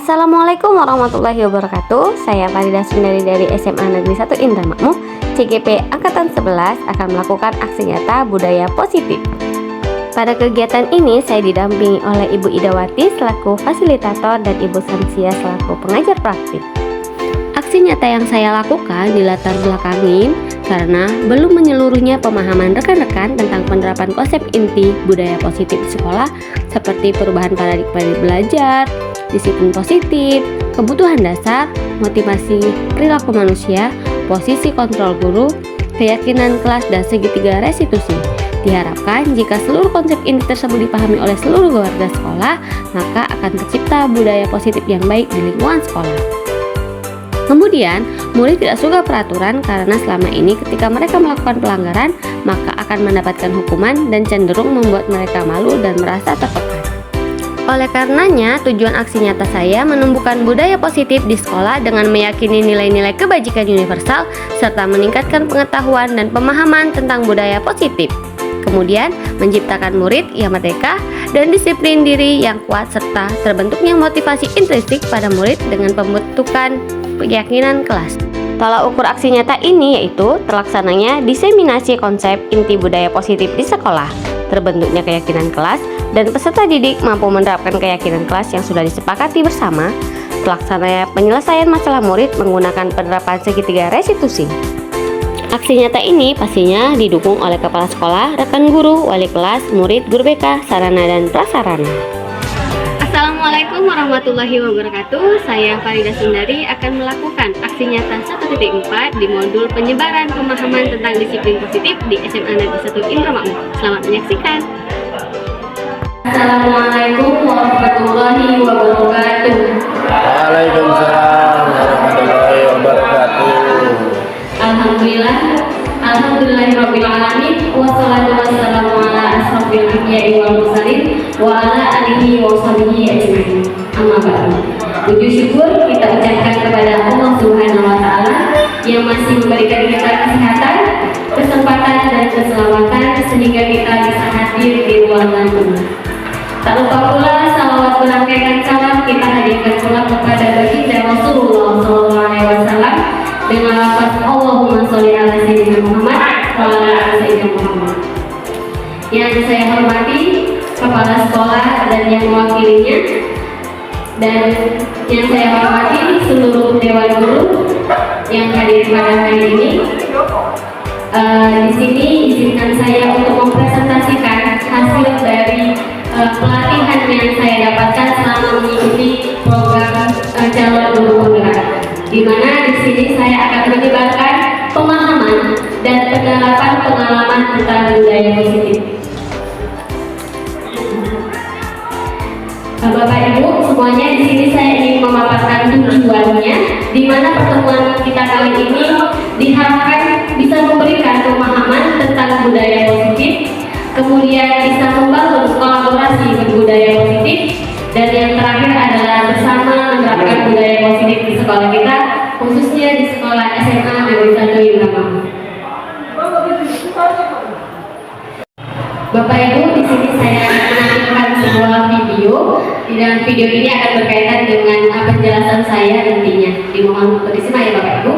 Assalamualaikum warahmatullahi wabarakatuh. Saya Farida Sundari dari SMA Negeri 1 Indramayu, CGP Angkatan 11 akan melakukan aksi nyata budaya positif. Pada kegiatan ini saya didampingi oleh Ibu Idawati selaku fasilitator dan Ibu Samsia selaku pengajar praktik. Aksi nyata yang saya lakukan dilatar belakangin karena belum menyeluruhnya pemahaman rekan-rekan tentang penerapan konsep inti budaya positif di sekolah seperti perubahan paradigma belajar, disiplin positif, kebutuhan dasar, motivasi perilaku manusia, posisi kontrol guru, keyakinan kelas, dan segitiga restitusi. Diharapkan jika seluruh konsep ini tersebut dipahami oleh seluruh warga sekolah, maka akan tercipta budaya positif yang baik di lingkungan sekolah. Kemudian, murid tidak suka peraturan karena selama ini ketika mereka melakukan pelanggaran, maka akan mendapatkan hukuman dan cenderung membuat mereka malu dan merasa tertekan. Oleh karenanya, tujuan aksi nyata saya menumbuhkan budaya positif di sekolah dengan meyakini nilai-nilai kebajikan universal serta meningkatkan pengetahuan dan pemahaman tentang budaya positif. Kemudian, menciptakan murid yang merdeka dan disiplin diri yang kuat serta terbentuknya motivasi intrinsik pada murid dengan pembentukan keyakinan kelas. Tolak ukur aksi nyata ini yaitu terlaksananya diseminasi konsep inti budaya positif di sekolah, terbentuknya keyakinan kelas, dan peserta didik mampu menerapkan keyakinan kelas yang sudah disepakati bersama, terlaksananya penyelesaian masalah murid menggunakan penerapan segitiga restitusi. Aksi nyata ini pastinya didukung oleh kepala sekolah, rekan guru, wali kelas, murid, guru BK, sarana dan prasarana. Assalamualaikum warahmatullahi wabarakatuh. Saya Farida Sundari akan melakukan aksi nyata 1.4 di modul penyebaran pemahaman tentang disiplin positif di SMA Negeri 1 Indramayu. Selamat menyaksikan. Assalamualaikum warahmatullahi wabarakatuh. Waalaikumsalam warahmatullahi wabarakatuh. Alhamdulillahirabbil alamin wassalatu wassalamu ala asrofil anbiya'i wal mursalin wa ala alihi wa sahbihi ajmain. Amma ba'du. Puji syukur kita ucapkan kepada Allah Subhanahu wa taala yang masih memberikan kita kesehatan, kesempatan dan keselamatan sehingga kita bisa hadir di ruangan ini. Tak lupa pula salawat berangkaikan salam kita hadirkan pula kepada baginda Rasulullah SAW dengan lafaz Allahumma sholli ala sayyidina Muhammad wa ala ali sayyidina Muhammad. Yang saya hormati kepala sekolah dan yang mewakilinya, dan yang saya hormati seluruh dewan guru yang hadir pada hari ini. Di sini izinkan saya untuk mempresentasikan hasil dari pelatihan yang saya dapatkan selama mengikuti program calon guru penggerak, di mana di sini saya akan menyebarkan pemahaman dan penerapan pengalaman tentang budaya positif. Bapak Ibu semuanya, di sini saya ingin memaparkan tujuannya, di mana pertemuan kita kali ini diharapkan bisa memberikan pemahaman tentang budaya positif, kemudian bisa membangun kolaborasi berbudaya positif, dan yang terakhir adalah bersama menerapkan budaya positif di sekolah kita, khususnya di sekolah SMA Negeri 1 Indramayu. Bapak Ibu, di sini saya menampilkan sebuah video. Di dalam video ini akan berkaitan dengan penjelasan saya nantinya. Dimohon untuk disimak ya Bapak Ibu.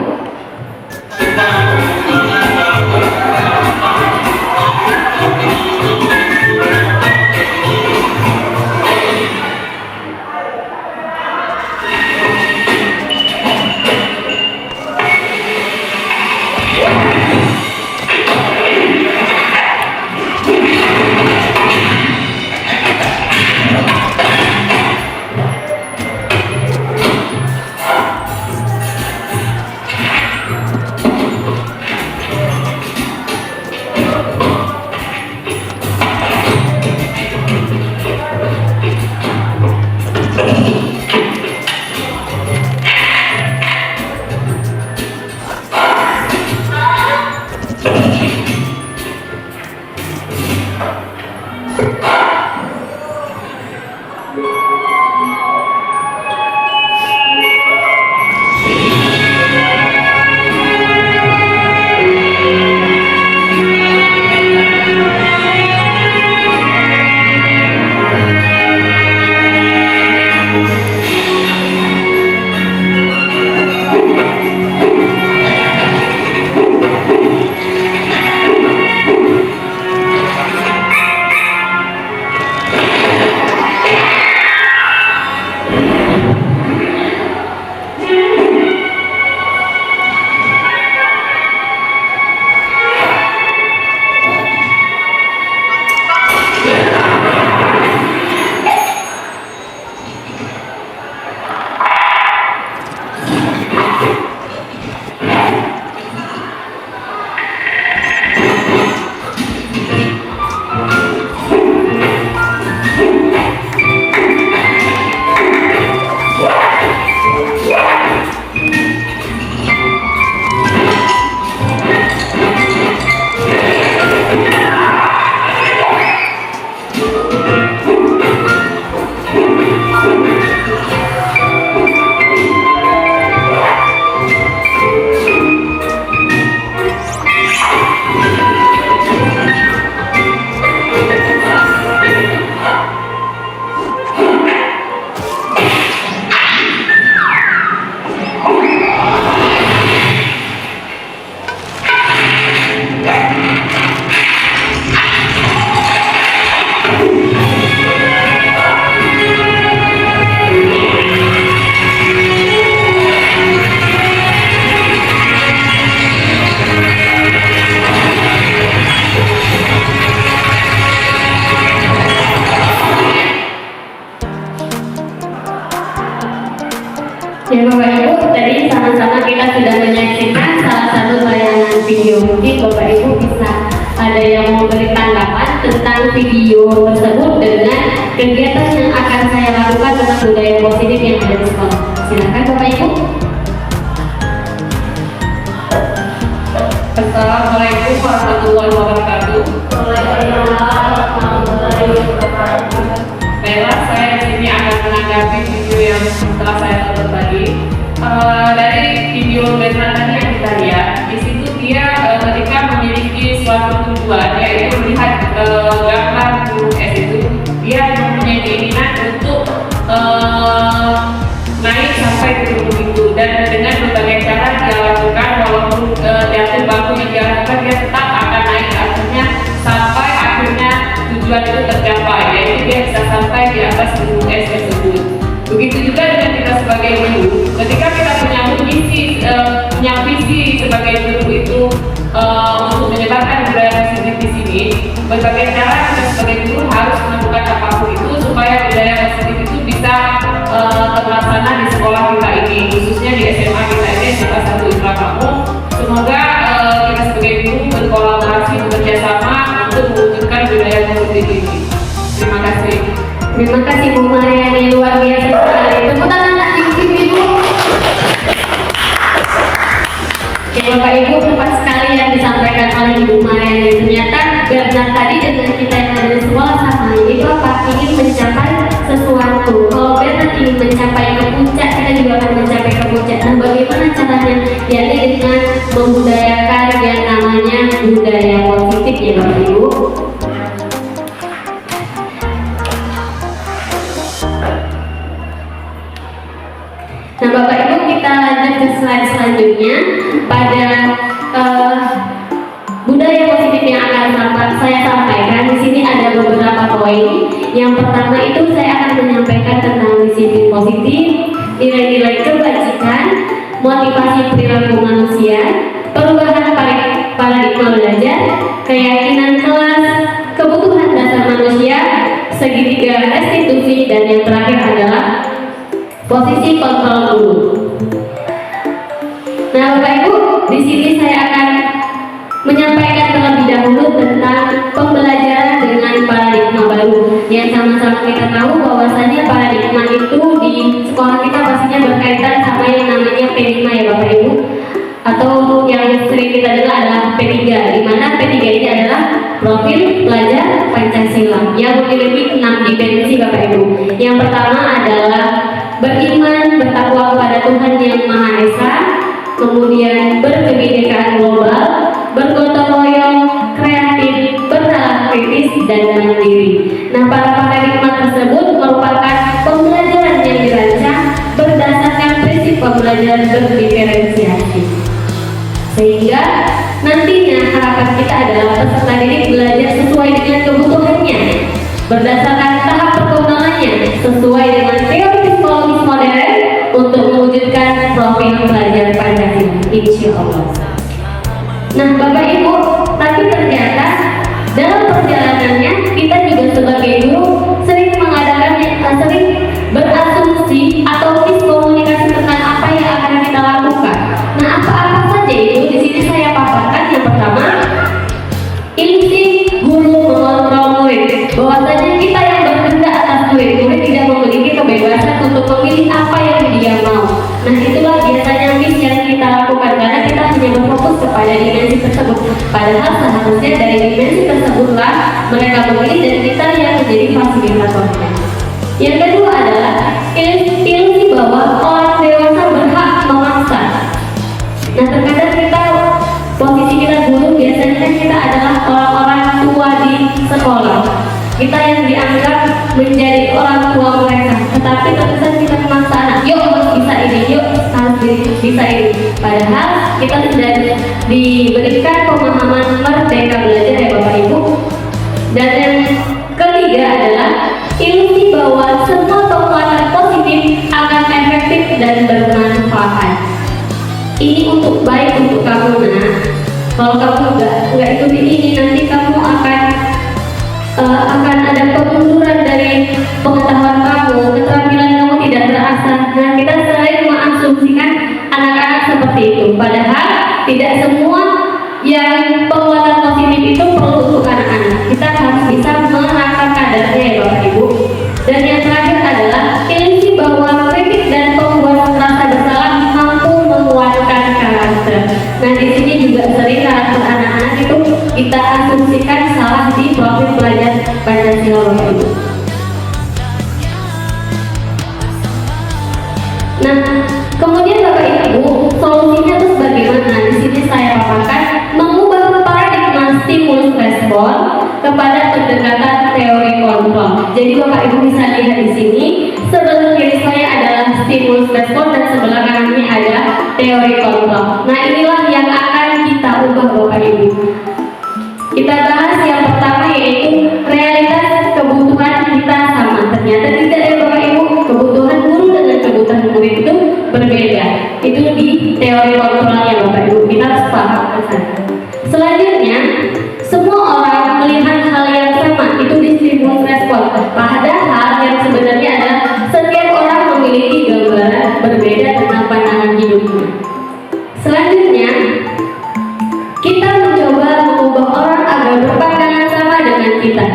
Ya Bapak Ibu, tadi sama-sama kita sudah menyaksikan salah satu tayangan video. Mungkin Bapak Ibu bisa ada yang mau beri tanggapan tentang video tersebut dengan kegiatan yang akan saya lakukan tentang budaya positif yang ada di sekolah. Silakan Bapak Ibu. Assalamualaikum warahmatullahi wabarakatuh. Baiklah, saya di sini akan menanggapi video yang telah saya tonton tadi. Dari video background tadi yang kita lihat, di situ dia ketika memiliki suatu tujuan, yaitu melihat gambar gunung es itu, dia mempunyai keinginan untuk naik sampai ke gunung itu, dan dengan berbagai cara dia lakukan, walaupun jatuh batu yang dia lakukan, dia tetap akan naik akhirnya sampai akhirnya tujuan itu tercapai, yaitu dia bisa sampai di atas gunung es tersebut. Begitu juga dengan kita sebagai guru, ketika kita punya visi sebagai guru itu untuk menyebarkan budaya positif di sini, berbagai cara kita sebagai guru harus melakukan apapun itu supaya budaya positif itu bisa terlaksana di sekolah kita ini, khususnya di SMA kita ini, SMA 1 Indra Makmum. Semoga kita sebagai guru berkolaborasi, bekerja sama untuk mewujudkan budaya positif ini. Terima kasih. Terima kasih Bu Mariani, luar biasa sekali. Tepuk tangan Ibu. Ya Bapak Ibu, tepat sekali yang disampaikan oleh Ibu Mariani. Ternyata benar tadi dengan kita yang ada di sekolah sama, itu apa? Ingin mencapai sesuatu. Kalau benar ingin mencapai ke puncak, kita juga akan mencapai ke puncak. Nah, bagaimana caranya? Yaitu dengan membudayakan yang namanya budaya positif ya Bapak Ibu. Nah Bapak Ibu, kita lanjut ke slide selanjutnya pada budaya positif yang akan saya sampaikan. Di sini ada beberapa poin. Yang pertama itu saya akan menyampaikan tentang disiplin positif, nilai-nilai kebajikan, motivasi perilaku manusia, perubahan paradigma belajar, keyakinan kelas, kebutuhan dasar manusia, segitiga restitusi, dan yang terakhir adalah posisi kontrol guru. Nah Bapak Ibu, di sini saya akan menyampaikan terlebih dahulu tentang pembelajaran dengan paradigma baru. Yang sama-sama kita tahu bahwasanya paradigma itu di sekolah kita pastinya berkaitan sama yang namanya P5 ya Bapak Ibu, atau yang sering kita dengar adalah P3, di mana P3 ini adalah profil pelajar Pancasila yang memiliki 6 dimensi Bapak Ibu. Yang pertama adalah beriman, bertakwa kepada Tuhan Yang Maha Esa, kemudian berkebinekaan global, bergotong royong, kreatif, bernalar kritis, dan mandiri. Nah, para paradigma tersebut merupakan pembelajaran yang dirancang berdasarkan prinsip pembelajaran berdiferensiasi. Sehingga nantinya harapan kita adalah peserta didik belajar sesuai dengan kebutuhannya, berdasarkan tahap perkembangannya, sesuai dengan teori psikologis modern untuk mewujudkan profil pelajar Pancasila, insya Allah. Nah, Bapak Ibu, tapi ternyata dalam perjalanannya kita juga sebagai guru sering sering berasumsi atau miskomunikasi tentang apa yang akan kita lakukan. Nah, apa-apa saja itu di sini saya paparkan. Yang pertama, ilusi guru mengontrol murid, bahwasanya kita yang berkehendak atas murid tidak memiliki kebebasan untuk memilih apa yang dia mau. Nah, itulah biasanya yang kita lakukan karena kita hanya berfokus kepada dimensi tersebut. Padahal seharusnya dari dimensi tersebutlah mereka memilih dan kita yang menjadi fasilitatornya. Yang kedua adalah ilusi bahwa orang dewasa berhak memaksa. Nah, terkadang posisi kita guru biasanya kita adalah orang-orang tua di sekolah. Kita yang dianggap menjadi orang tua mereka, tetapi terkesan kita memaksa anak, yuk harus bisa ini, yuk harus bisa ini. Padahal kita sudah diberikan pemahaman merdeka belajar ya Bapak Ibu. Dan yang ketiga adalah ilusi bahwa semua penguatan positif akan efektif dan bermanfaat. Ini untuk baik untuk kamu, nah. Kalau kamu nggak ikuti ini, nanti kamu akan ada kemunduran dari pengetahuan kamu, keterampilan kamu tidak terasa. Nah, kita sering mengasumsikan anak-anak seperti itu. Padahal tidak semua yang penguatan positif itu perlu untuk anak-anak. Kita harus bisa menakar kadarnya ya Bapak Ibu. Dan yang terakhir adalah ilusi bahwa kritik dan pembuat rasa bersalah mampu menguatkan karakter. Nah, di sini juga sering karakter anak-anak itu kita asumsikan salah di profil pelajar Pancasila Bapak Ibu. Nah, kemudian Bapak Ibu, solusinya terus bagaimana? Di sini saya paparkan mengubah paradigma stimulus respon kepada pendekatan teori kontrol. Jadi Bapak Ibu bisa lihat di sini, sebelah kiri saya adalah stimulus respon dan sebelah kanannya ada teori kontrol. Nah, inilah yang akan kita ubah Bapak Ibu. Kita bahas yang pertama yaitu realitas kebutuhan kita sama. Ternyata tidak ya Bapak Ibu, kebutuhan guru dengan kebutuhan murid itu berbeda. Itu di teori kontrolnya Bapak Ibu, kita harus paham. Selanjutnya, semua orang melihat hal yang sama, itu di stimulus respon. Padahal yang sebenarnya adalah setiap orang memiliki gambaran berbeda tentang pandangan hidupnya. Selanjutnya, kita mencoba mengubah orang agar berpandangan sama dengan kita.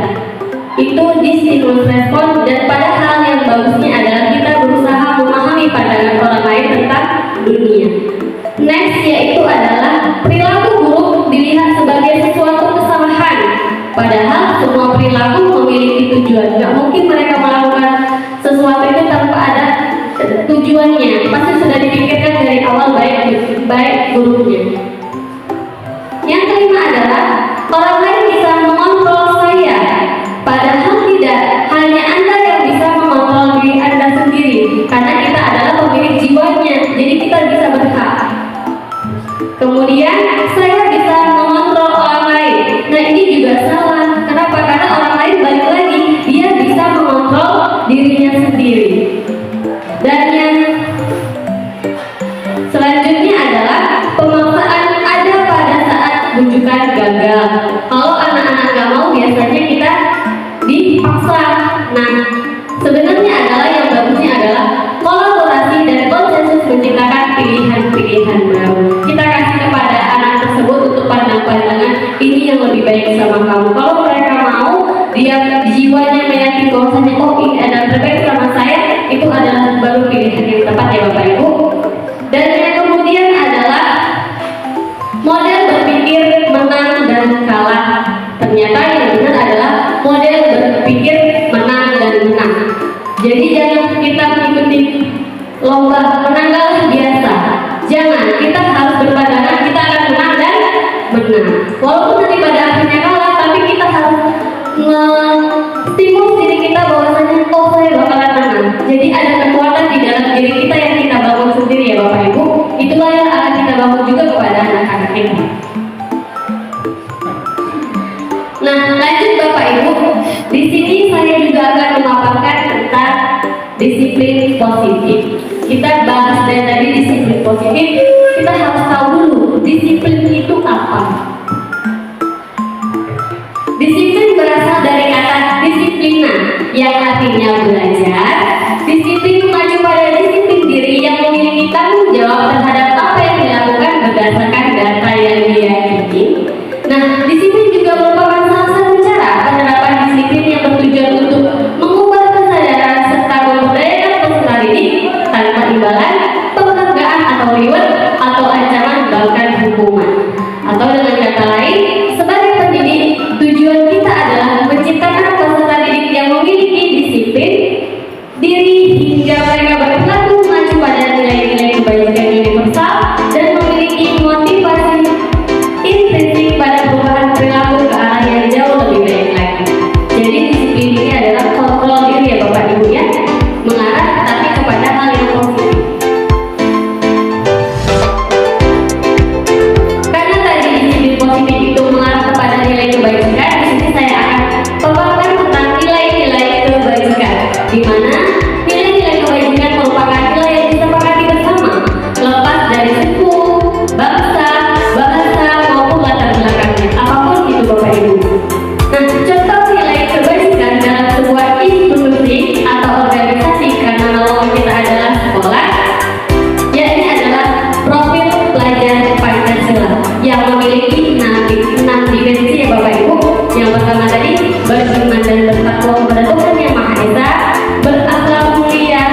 Itu di stimulus respon, dan pada hal yang bagusnya adalah kita berusaha memahami pandangan orang lain tentang dunia. Next yaitu adalah perilaku buruk dilihat sebagai sesuatu kesalahan. Padahal semua perilaku memiliki tujuan. Gak mungkin mereka melakukan sesuatu itu tanpa ada tujuannya. Pasti sudah dipikirkan dari awal baik buruknya. Yang kelima adalah orang lain bisa mengontrol saya. Padahal tidak, hanya Anda yang bisa mengontrol diri Anda sendiri. Karena kita adalah pemilik jiwanya, jadi kita bisa berhak. Kemudian saya bisa mengontrol orang lain. Nah, ini juga salah. Kenapa? Karena orang lain balik lagi, dia bisa mengontrol dirinya sendiri. Dan yang selanjutnya adalah pemaksaan ada pada saat bujukan gagal. Kalau anak-anak gak mau, biasanya kita dipaksa. Nah, sebenarnya adalah yang bagusnya adalah kolaborasi dan konsensus menciptakan pilihan-pilihan baru. Kita kasih kepada anak tersebut untuk pandangan ini yang lebih baik sama kamu. Kalau mereka mau, dia jiwanya meyakini bahwasanya oh ini adalah terbaik sama saya, itu adalah baru pilihan yang tepat ya Bapak Ibu. Dan yang kemudian adalah model berpikir menang dan kalah. Ternyata yang benar adalah model berpikir menang dan menang. Jadi jangan kita mengikuti lomba menang kalah biasa. Jangan, kita harus berpandangan kita akan menang dan menang. Walaupun nanti pada akhirnya kalah, tapi kita harus stimulus diri kita bahwasanya oh saya bakalan menang. Jadi ada kekuatan di dalam diri kita yang kita bangun sendiri ya Bapak Ibu. Itulah yang akan kita bangun juga kepada anak-anak. positif. Kita bahas dari tadi disiplin positif, kita harus tahu dulu disiplin itu apa. Disiplin berasal dari kata disiplina yang artinya belajar. Disiplin mengacu pada disiplin diri yang memiliki tanggung jawab terhadap apa yang dilakukan berdasarkan data yang diyakini. Nah, disiplin juga merupakan salah satu cara penerapan disiplin yang bertujuan untuk mengubah kesadaran serta memberdayakan peserta didik tanpa imbalan, penghargaan atau reward atau ancaman bahkan hukuman. Atau dengan kata lain, sebagai pendidik, tujuan kita adalah menciptakan peserta didik yang memiliki disiplin diri hingga mereka berperilaku mengacu pada nilai-nilai kebajikan universal dan memiliki motivasi intrinsik pada perubahan perilaku ke arah yang jauh lebih baik lagi. Jadi disiplin ini adalah kontrol diri ya Bapak Ibu ya, mengarah tapi kepada hal yang positif. Karena tadi disiplin positif itu mengarah kepada nilai kebajikan, di sini saya akan paparkan tentang nilai-nilai kebajikan, di mana nilai-nilai kebajikan merupakan nilai yang disepakati bersama, lepas dari suku, bangsa, bahasa maupun latar belakangnya, apapun itu Bapak Ibu. Nah, contoh nilai kebajikan dalam sebuah institusi atau organisasi, karena nama kita adalah sekolah, yakni adalah profil pelajar Pancasila yang memiliki 6 dimensi ya Bapak Ibu. Yang pertama tadi, beriman dan bertakwa kepada Tuhan Yang Maha Esa, berakhlak mulia,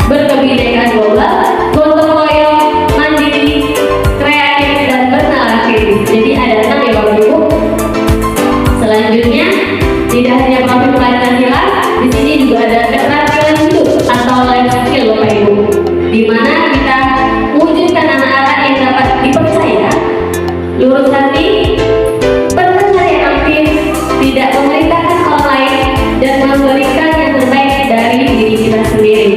berkebinekaan global, gotong royong, mandiri, kreatif dan bernalar kritis. Jadi ada 6 ya Bapak Ibu. Selanjutnya, tidak hanya profil Pancasila, di sini juga ada keterampilan hidup atau life skill Bapak Ibu, di mana kita mewujudkan anak-anak yang dapat dipercaya, lurus hati, berpercaya aktif, tidak memerintahkan orang lain, dan memberikan yang terbaik dari diri kita sendiri.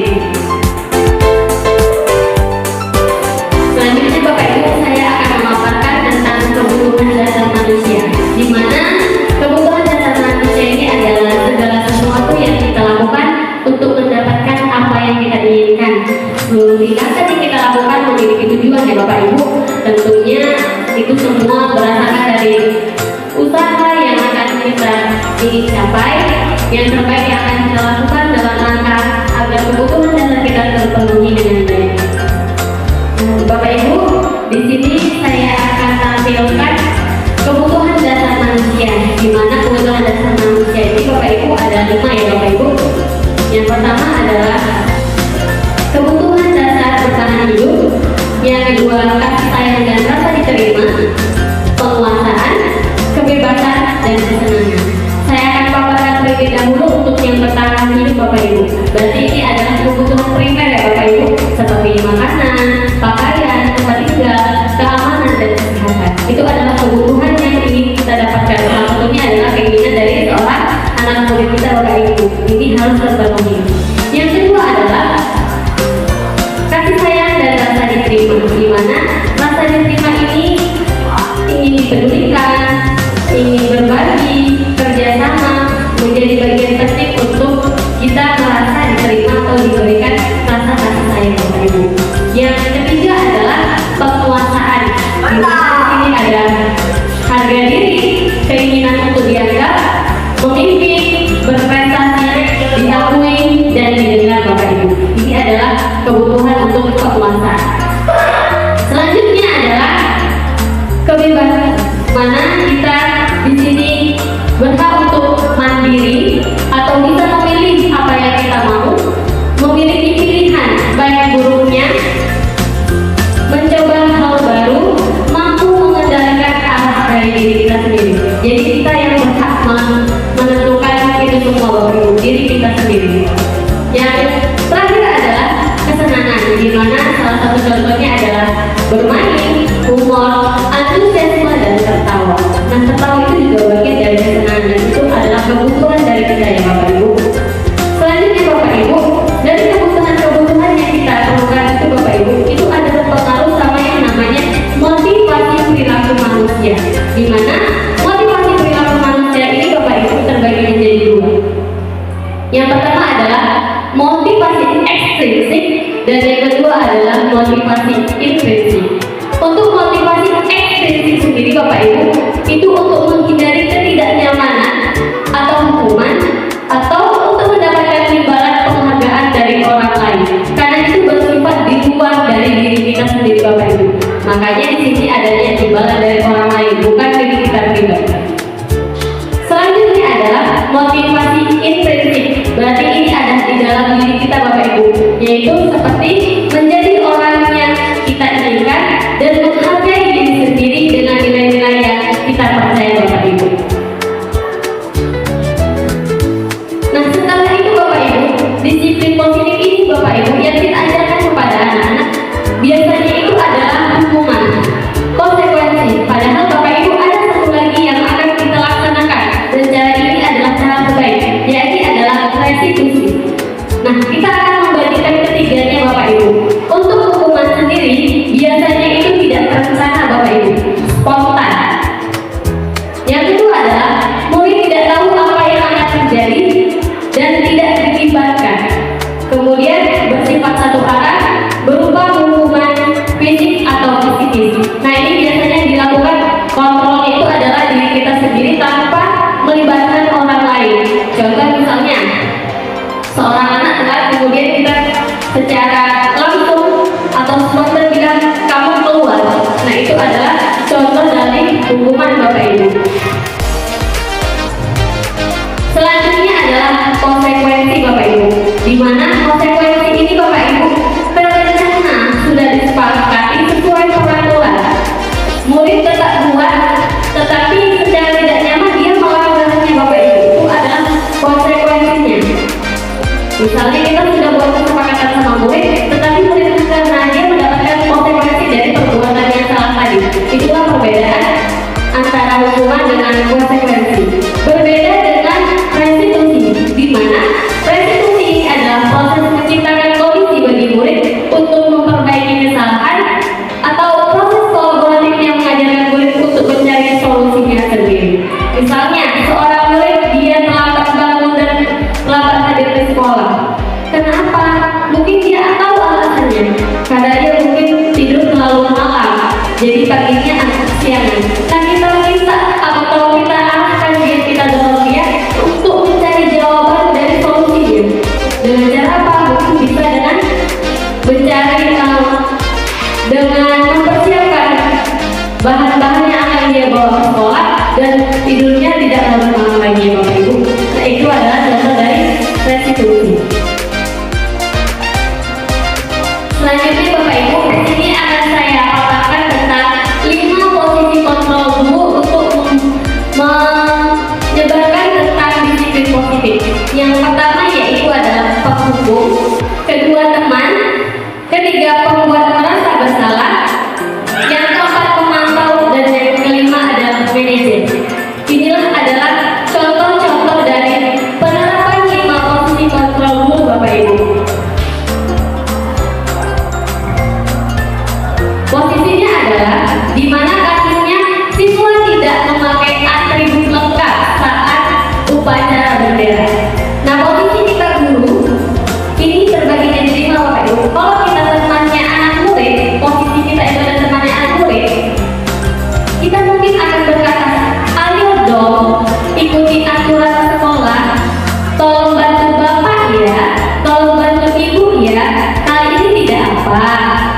Selanjutnya Bapak Ibu, saya akan memaparkan tentang kebutuhan dasar manusia, di mana kebutuhan dasar manusia ini adalah segala sesuatu yang kita lakukan untuk mendapatkan apa yang kita inginkan. Seluruh tindakan yang kita lakukan memiliki tujuan ya Bapak Ibu. Tentunya itu semua berasal dari usaha yang akan kita ingin capai, yang terbaik yang akan kita lakukan dalam rangka agar kebutuhan dasar kita terpenuhi dengan baik. Bapak Ibu, di sini saya akan tampilkan kebutuhan dasar manusia, di mana kebutuhan dasar manusia ini Bapak Ibu ada 5 ya Bapak Ibu. Yang pertama adalah kebutuhan dasar bertahan hidup, yang kedua kasih sayang dan rasa diterima, penguasaan, kebebasan dan kesenangan. Saya akan paparkan terlebih dahulu untuk yang bertahan hidup Bapak Ibu. Berarti ini adalah kebutuhan primer ya Bapak Ibu, seperti makanan, pakaian, tempat tinggal, keamanan dan kesehatan. Itu adalah kebutuhan yang ingin kita dapatkan. Salah satunya adalah keinginan dari seorang anak murid kita Bapak Ibu. Ini harus terpenuhi. Yang kedua adalah kasih sayang dan rasa diterima, di mana rasa diterima ini ingin dipedulikan, ingin berbagi, kerjasama, menjadi bagian penting untuk kita merasa diterima atau diberikan rasa kasih sayang Bapak Ibu. Yang ketiga adalah penguasaan, di mana di sini ada harga diri, keinginan untuk dianggap, memimpin, berprestasi, diakui dan didengar Bapak Ibu. Ini adalah kebutuhan untuk penguasaan. Selanjutnya adalah kebebasan, mana kita di sini berhak untuk mandiri atau bisa memilih apa yang kita mau, memiliki pilihan baik buruknya, mencoba hal baru, mampu mengendalikan arah dari diri kita sendiri. Jadi kita yang berhak menentukan itu semua Bapak Ibu, diri kita sendiri. Yang terakhir adalah kesenangan, di mana salah satu contohnya adalah bermain, humor, antusiasme dan tertawa. Nah, tertawa itu juga bagian dari kesenangan. Itu adalah kebutuhan dari kita ya Bapak Ibu. Selanjutnya Bapak Ibu, dari kebutuhan-kebutuhan yang kita perlukan itu Bapak Ibu, itu ada berpengaruh sama yang namanya motivasi perilaku manusia, di mana motivasi perilaku manusia ini Bapak Ibu terbagi menjadi 2. Yang pertama adalah motivasi ekstrinsik Bapak Ibu, itu untuk menghindari ketidaknyamanan atau hukuman atau untuk mendapatkan imbalan penghargaan dari orang lain. Karena itu bersifat di luar dari diri kita sendiri Bapak Ibu. Makanya di sini adanya imbalan dari orang lain, bukan diri kita pribadi. Selanjutnya adalah motivasi intrinsik. Berarti ini ada di dalam diri kita Bapak Ibu, yaitu seperti menjadi orang yang kita inginkan dan menghargai diri sendiri dengan nilai-nilai yang kita percaya Bapak Ibu. Nah setelah itu Bapak Ibu, disiplin positif ini Bapak Ibu yang kita ajarkan kepada anak-anak biasanya itu adalah hukuman, konsekuensi. Padahal Bapak Ibu ada satu lagi yang akan kita laksanakan, dan cara ini adalah cara terbaik, yaitu adalah restitusi. Nah kita akan membagikan ketiganya Bapak Ibu. Untuk hukuman sendiri biasanya itu tidak terencana Bapak Ibu, spontan. Yang kedua adalah murid tidak tahu apa yang akan terjadi dan tidak dilibatkan. Kemudian bersifat satu arah berupa hukuman fisik atau psikis. Nah ini biasanya dilakukan, kontrolnya itu adalah diri kita sendiri tanpa melibatkan orang lain. Contoh misalnya seorang anak telat, kemudian kita secara langsung atau spontan bilang kamu keluar. Nah itu adalah contoh dari hukuman Bapak Ibu. Selanjutnya adalah konsekuensi Bapak Ibu, di mana konsekuensi ini Bapak Ibu terencana, sudah disepakati sesuai peraturan. Murid tetap buat, tetapi secara tidak nyaman dia melanggarnya Bapak Ibu. Itu adalah konsekuensinya. Misalnya kita sudah buat kesepakatan sama murid, tetapi murid karena dia mendapatkan konsekuensi dari perbuatan yang salah tadi. Itulah perbedaan antara hukuman dengan konsekuensi. Berbeda dengan restitusi, di mana restitusi ini adalah proses menciptakan kondisi bagi murid untuk memperbaiki kesalahan atau proses kolaboratif yang mengajarkan murid untuk mencari solusinya sendiri. Misalnya seorang murid dia terlambat bangun dan terlambat hadir di sekolah. Kenapa? Mungkin dia tahu alasannya, karena dia mungkin tidur terlalu malam, jadi paginya agak kesiangan. Nah kita minta atau kita arahkan dia, kita dorong dia untuk mencari jawaban dari solusinya. Dengan cara apa? Mungkin bisa dengan mencari dengan mempersiapkan bahan-bahan yang akan dia bawa ke sekolah dan tidurnya tidak larut malam lagi Bapak Ibu. Nah itu adalah contoh dari restitusi. Selanjutnya Bapak Ibu, di sini akan saya paparkan tentang 5 posisi kontrol guru untuk menyebarkan tentang disiplin positif. Yang pertama yaitu adalah penghukum, kedua teman, ketiga pembuat merasa bersalah, yang keempat pemantau, dan yang kelima adalah manajer. Inilah adalah contoh-contoh dari penerapan 5 posisi kontrol guru Bapak Ibu. Posisinya adalah di mana kasusnya siswa tidak memakai atribut lengkap saat upacara bendera. Nah posisi kita guru ini terbagi jadi 5 Bapak Ibu. Kalau kita temannya anak murid, posisi kita itu adalah temannya anak murid, kita mungkin akan berkata, ayo dong ikuti aturan sekolah, tolong bantu bapak ya, tolong bantu ibu ya, kali ini tidak apa,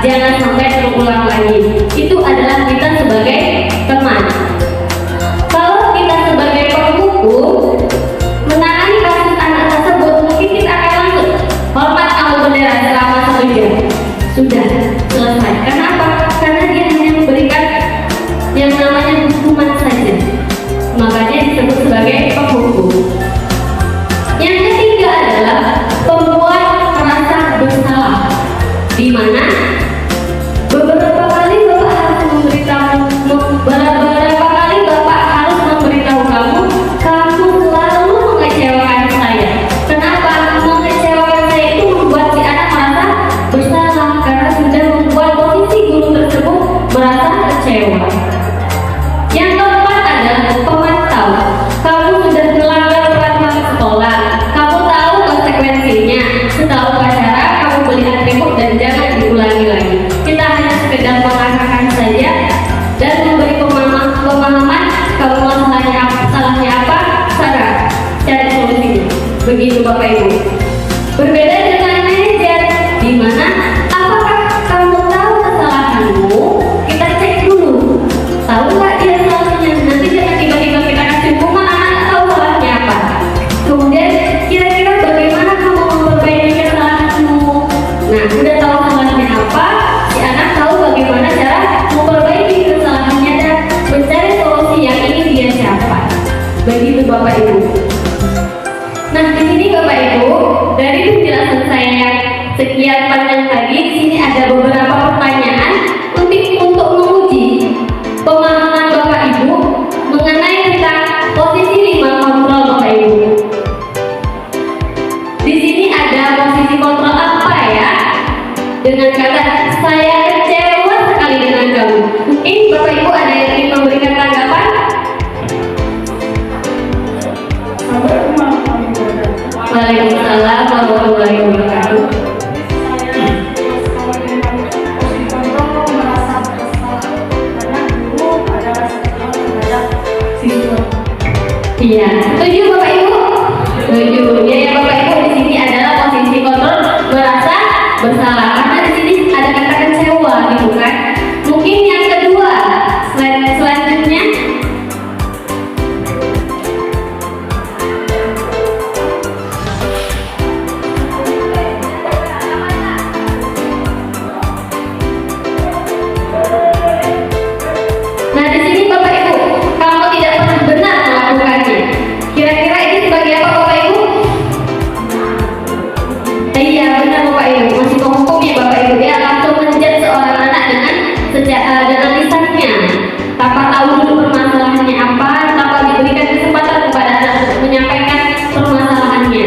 jangan sampai terulang lagi. Itu adalah kita sebagai teman. Kalau kita sebagai penghukum menangani kasus anak tersebut, mungkin kita akan langsung hormat kamu bendera selama 1 jam. Sudah selesai. Kenapa? Karena dia hanya memberikan yang namanya hukuman saja. Makanya disebut sebagai penghukum. Yang ketiga adalah pembuat merasa bersalah, di mana beberapa kali Bapak harus memberitahu kamu, kamu selalu mengecewakan saya. Kenapa? Mengecewakan saya itu membuat si anak merasa bersalah karena sudah membuat posisi guru tersebut merasa kecewa. Yang keempat adalah pemantau. Kamu sudah melanggar peraturan sekolah, kamu tahu konsekuensinya. Setelah upacara kamu beli atribut dan jangan diulangi lagi. Kita hanya sekedar mengarahkan saja dan memberi pemahaman Bapak Ibu. Berbeda dengan manajer, di mana apakah kamu tahu kesalahanmu? Kita cek dulu. Tahu nggak dia salahnya? Nanti jangan tiba-tiba kita kasih hukuman anak tahu salahnya apa. Kemudian kira-kira bagaimana kamu memperbaiki kesalahanmu? Nah, udah tahu salahnya apa, si anak tahu bagaimana cara memperbaiki kesalahannya dan mencari solusi yang ingin dia capai. Begitu Bapak Ibu. Nah, di sini Bapak Ibu, dari penjelasan saya sekian panjang tadi, di sini ada beberapa pertanyaan untuk menguji pemahaman Bapak Ibu mengenai tentang posisi 5 kontrol Bapak Ibu. Di sini ada posisi kontrol apa ya? Dengan kata saya kecewa sekali dengan kamu. Mungkin Bapak Ibu ada yang ingin memberikan tanggapan? Waalaikumsalam warahmatullahi wabarakatuh. Iya, setuju Bapak Ibu? Setuju. Ya Bapak Ibu, di sini adalah posisi kontrol merasa bersalah karena di sini ada kata kecewa gitu kan. Mungkin yang kedua, selanjutnya. Nah, di sini Bapak Ibu, kamu tidak pernah benar melakukannya. Kira-kira ini sebagai apa Bapak Ibu? Iya benar Bapak Ibu, masih hukumnya Bapak Ibu. Dia langsung menjat seorang anak dengan lisannya, tanpa tahu dulu permasalahannya apa, tanpa diberikan kesempatan kepada anak untuk menyampaikan permasalahannya.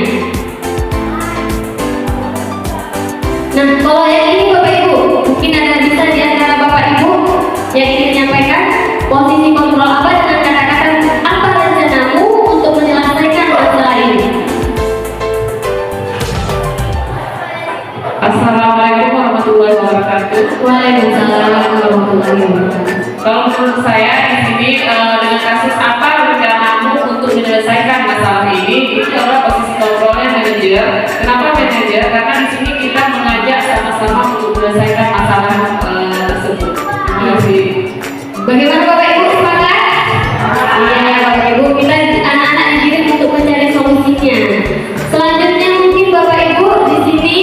Nah, kalau yang ini Bapak Ibu, mungkin ada bisa di antara Bapak Ibu yang ingin menyampaikan posisi kontrol apa dengan kata-kata apa rencanamu untuk menyelesaikan masalah ini? Assalamualaikum warahmatullahi wabarakatuh. Waalaikumsalam warahmatullahi wabarakatuh. Kalau menurut saya di sini dengan kasus apa rencanamu untuk menyelesaikan masalah ini, itu adalah posisi kontrolnya manajer. Kenapa manajer? Karena di sini kita mengajak sama-sama untuk menyelesaikan masalah tersebut. Terima kasih. Bagaimana Bapak Ibu, sepakat? Iya Bapak Ibu, kita anak-anak dididik untuk mencari solusinya. Selanjutnya mungkin Bapak Ibu di sini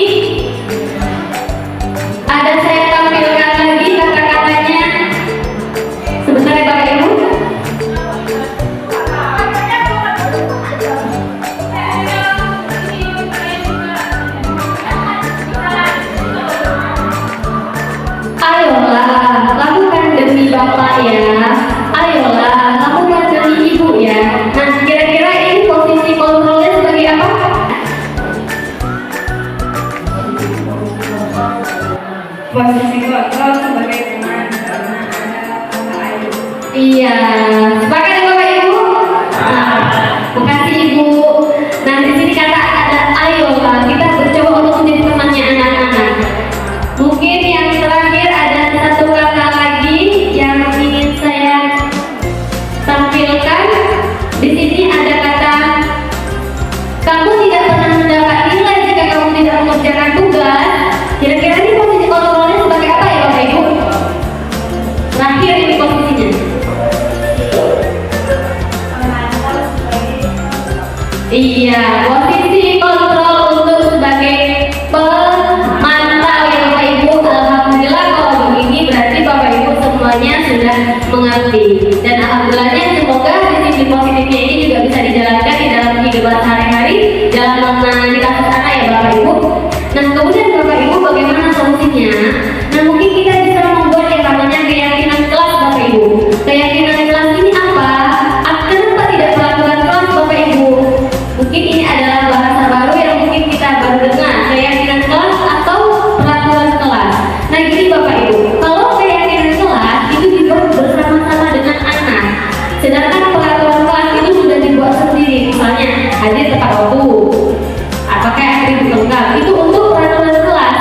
ada saya tampilkan lagi kata-katanya. Sebentar ya Bapak Ibu. Ayolah, lakukan demi Bapak ya. Ayolah, lakukan demi Ibu ya. Nah, kira-kira ini posisi kontrolnya sebagai apa? Posisi kontrol sebagai teman. Iya, sepakat ya Bapak Ibu? Nah, makasih Ibu. Nah, di sini kata ada ayolah, kita bercoba untuk menjadi temannya anak-anak. Mungkin yang terakhir ada satu kata lagi yang ingin saya tampilkan. Di sini ada kata kamu tidak pernah mendapat nilai jika kamu tidak mengerjakan tugas. Kira-kira ini posisi kontrolnya sebagai apa ya Bapak Ibu? Terakhir ini posisinya. Iya, posisi kontrol untuk sebagai pemantau ya Bapak Ibu. Alhamdulillah kalau begini berarti Bapak Ibu semuanya sudah mengerti. Dan alhamdulillahnya semoga sisi positifnya ini juga bisa dijalankan di dalam kehidupan sehari-hari dalam menangani kasus anak ya Bapak Ibu. Nah, kemudian Bapak Ibu bagaimana solusinya? Nah, mungkin kita bisa membuat yang namanya keyakinan kelas Bapak Ibu. Keyakinan kelas ini apa? Kenapa tidak peraturan kelas Bapak Ibu? Mungkin ini adalah bahasa baru yang mungkin kita baru dengar, keyakinan kelas atau peraturan kelas. Nah, gini Bapak Ibu, kalau keyakinan kelas itu dibuat bersama-sama dengan anak, sedangkan peraturan kelas itu sudah dibuat sendiri, misalnya hadir tepat waktu, apakah atribut lengkap, itu untuk peraturan kelas.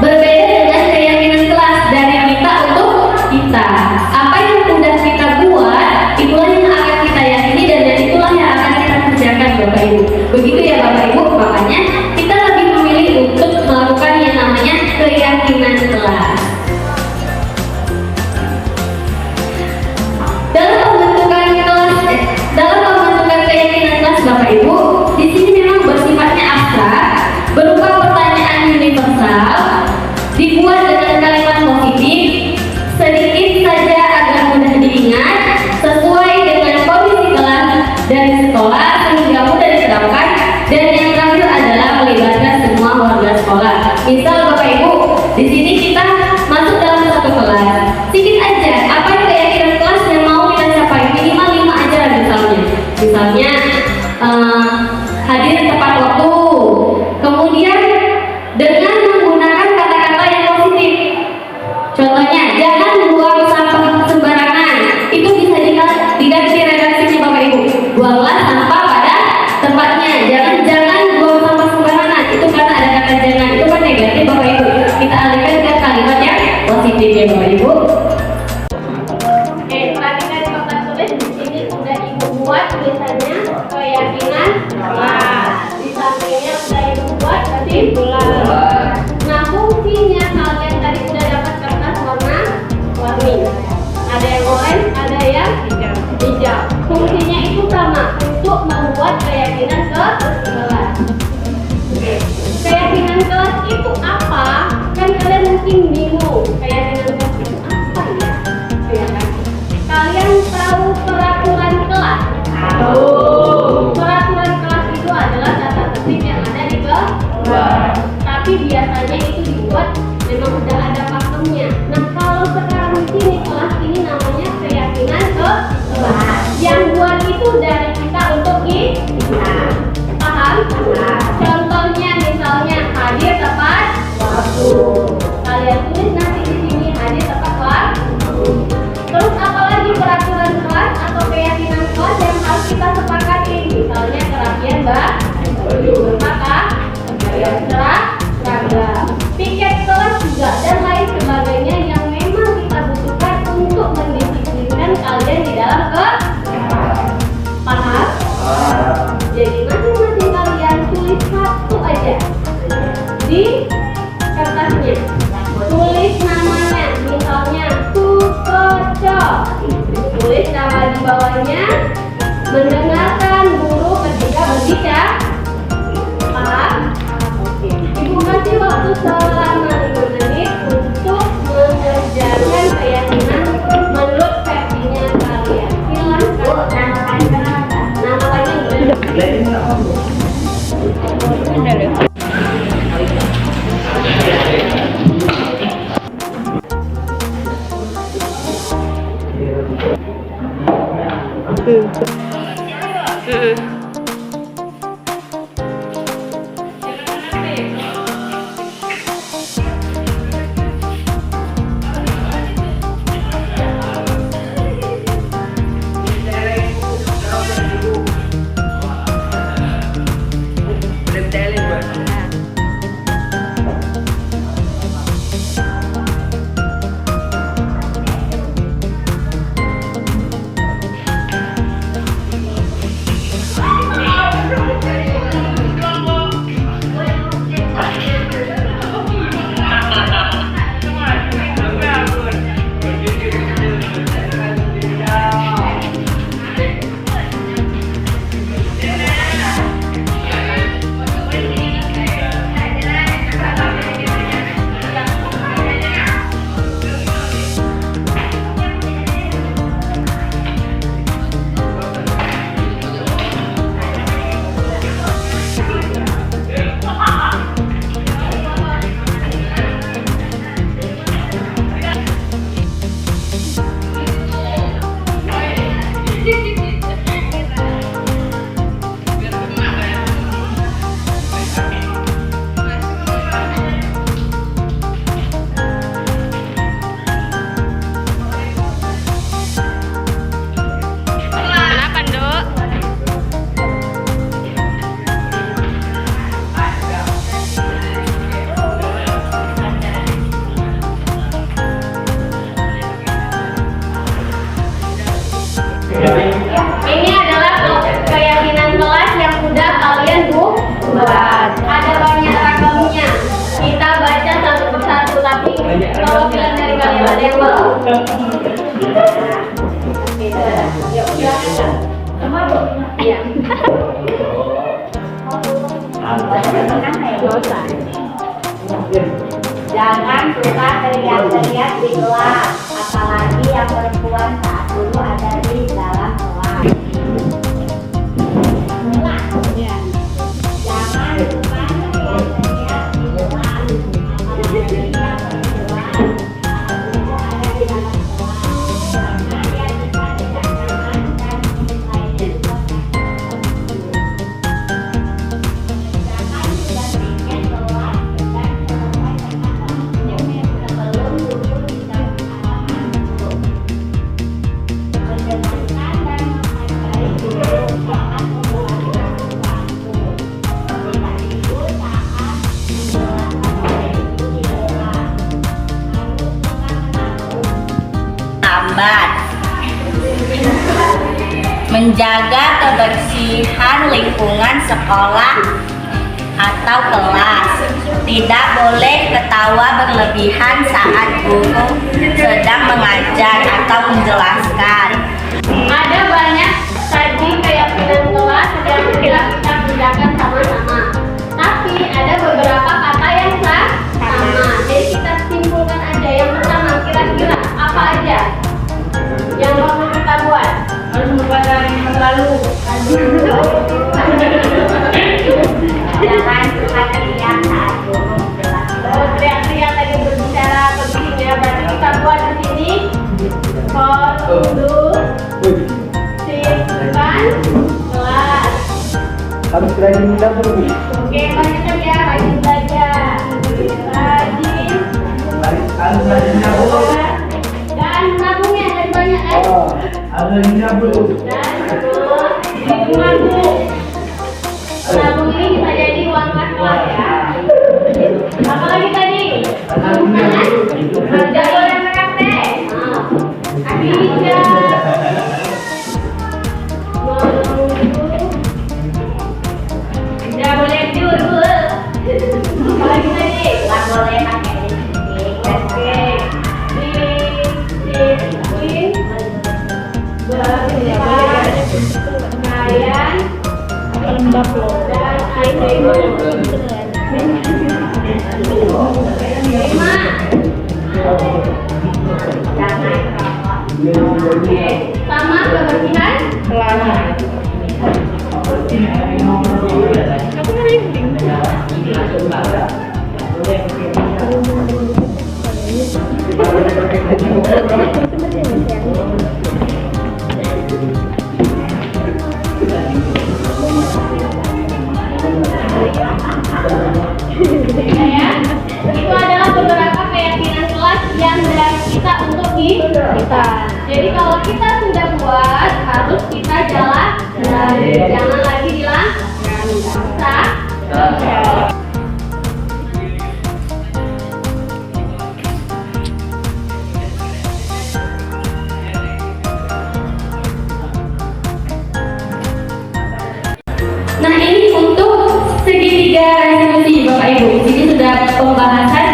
Berbeda dengan keyakinan kelas dari kita untuk kita. Apa yang sudah kita buat, itulah yang akan kita yakini dan itulah yang akan kita kerjakan Bapak Ibu. Begitu ya Bapak Bapak Ibu, makanya kita lebih memilih untuk melakukan yang namanya keyakinan kelas. Dalam pembentukan keyakinan kelas Bapak Ibu, di sini memang bersifatnya abstrak, berupa pertanyaan universal, dibuat dengan kalimat positif, sedikit saja agar mudah diingat, sesuai dengan kondisi kelas dan sekolah sehingga mudah diterapkan, dan yang terakhir adalah melibatkan semua warga sekolah. Misal Bapak Ibu, di sini kita masuk dalam satu kelas, sedikit aja apa keyakinan kelas yang mau kita capai, minimal 5 aja misalnya hadir tepat waktu, kemudian dengan menggunakan kata-kata yang positif. Contohnya, jangan buang sampah sembarangan. Itu bisa diganti redaksinya Bapak Ibu. Buanglah sampah pada tempatnya. Jangan buang sampah sembarangan. Itu karena ada kata jangan. Itu kan negatif Bapak Ibu. Kita alihkan ke kalimat yang positif ya Bapak Ibu. Oke, perhatikan di papan tulis di sini udah Ibu buat tulisannya keyakinan kelas. Di sampingnya udah Ibu buat berarti bulan. Nah, fungsinya kalian tadi udah dapat kertas warna-warni. Ada yang oranye, ada yang hijau. Fungsinya itu sama, untuk membuat keyakinan kelas. Oke. Keyakinan kelas itu apa? Kan kalian mungkin bingung. Keyakinan kelas itu apa ya? Ya kan? Kalian tahu peraturan kelas? Tahu. Peraturan kelas itu adalah tata tertib yang ada di kelas. Tapi biasanya itu dibuat memang sudah ada pakemnya. Nah, kalau sekarang di sini kelas ini namanya keyakinan kelas. Yang buat itu dari kita untuk kita. Paham? Contohnya misalnya hadir tepat waktu. Kalian tulis nanti di sini hadir tepat waktu. Terus apalagi peraturan kelas atau keyakinan kelas yang harus kita sepakati? Misalnya kerapian berpakaian seragam, piket kelas juga dan lain sebagainya yang memang kita butuhkan untuk mendisiplinkan kalian di dalam kelas. Paham? Jadi masing-masing kalian tulis satu aja di kertasnya. Tulis namanya, misalnya Sukoco. Tulis nama di bawahnya. Mendengarkan guru ketika berbicara. Paham? Ibu kasih waktu selama 5 menit untuk mengerjakan keyakinan menurut versinya kalian. Silahkan. Nama kalian Ini adalah keyakinan kelas yang sudah kalian ada yang belum? Yuk, silakan. Sama Bu. Iya. Jangan suka teriak-teriak di kelas, apalagi yang perempuan saat guru ada di dalam kelas. Jangan suka teriak-teriak di kelas, apalagi yang perempuan ada di dalam kelas. Karena dia bisa tidak nyaman dan lainnya juga jangan sudah tiket kelas dan selesai dengan sebelum guru tidak mengatakan mendengarkan dan menghargai guru saat membuat waktu. Tidak itu saat menjelaskan itu di kelas. Harus suka menanggung. Lambat. Menjaga kebersihan lingkungan sekolah atau kelas. Tidak boleh ketawa berlebihan saat guru sedang mengajar atau menjelaskan. Ada banyak tadi keyakinan kelas yang tidak kita kerjakan sama-sama. Tapi ada beberapa kata yang sama. Jadi kita simpulkan aja. Yang pertama, kira-kira apa aja yang perlu kita buat? Harus melupakan masa lalu. Jangan suka teriak saat guru menjelaskan. Oh, teriak-teriak tadi berbicara penting ya. Berarti kita buat di sini kondusifkan kelas. Harus rajin dapur. Oke, lanjutkan ya, rajin belajar. Rajin Harus rajin dapur. dan menabungnya dari banyak Harus rajin dapur. dan menabung. Menabung ini bisa jadi uang kas ya. Apa lagi tadi? Kerja boleh praktek. Tiga. Tidak boleh dulu. Apa lagi tadi? Nggak boleh pakai lipstick. Oke. Disiplin. Berpakaian. Dan IPU. 5. Jangan merokok. Oke. Sama kebersihan. Ya, itu adalah beberapa keyakinan kelas yang dari kita untuk kita. Jadi kalau kita sudah buat, harus kita jalan. Jangan lagi dilanggar. Nah, ini untuk segitiga resolusi Bapak Ibu. Di sini sudah pembahasan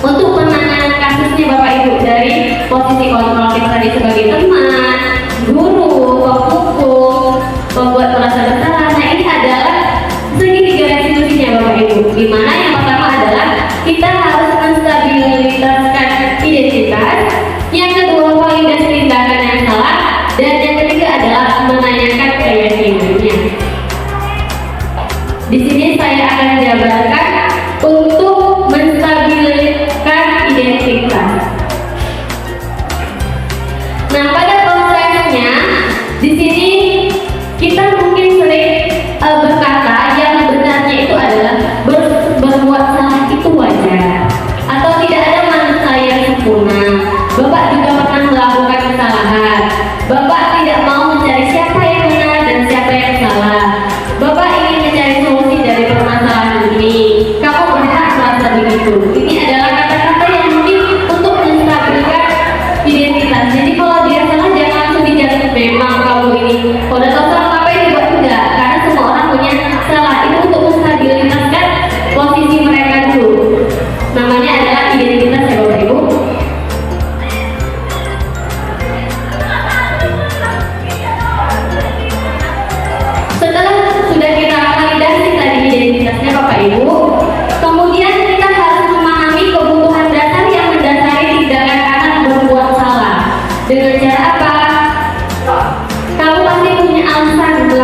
untuk penanganan kasusnya Bapak Ibu, dari posisi kontrol kita tadi sebagai teman, guru, pemukul, pembuat merasa bersalah. Nah, ini adalah segitiga resolusinya Bapak Ibu. Di mana yang pertama adalah kita harus menstabilitaskan identitas, yang kedua validasi tindakan yang salah, dan yang ketiga adalah menanyakan keyakinannya. Di sini saya akan jabarkan untuk menstabilkan identitas. Nah, pada prosesnya di sini kita mungkin sering berkata yang benarnya itu adalah berbuat salah itu wajar, atau tidak ada manusia yang sempurna. Bapak juga pernah melakukan kesalahan. Bapak tidak mau mencari siapa yang benar dan siapa yang salah. Bapak ingin mencari solusi dari permasalahan ini. Kamu berhak merasa begitu. Ini adalah kata-kata yang mungkin untuk menstabilkan identitas. Jadi kalau dia salah, jangan langsung dijatuh. Memang kamu ini udah tahu salah, ngapain dibuat? Enggak, karena semua orang punya salah. Itu untuk menstabilitaskan posisi mereka dulu. Namanya adalah identitas ya Bapak Ibu.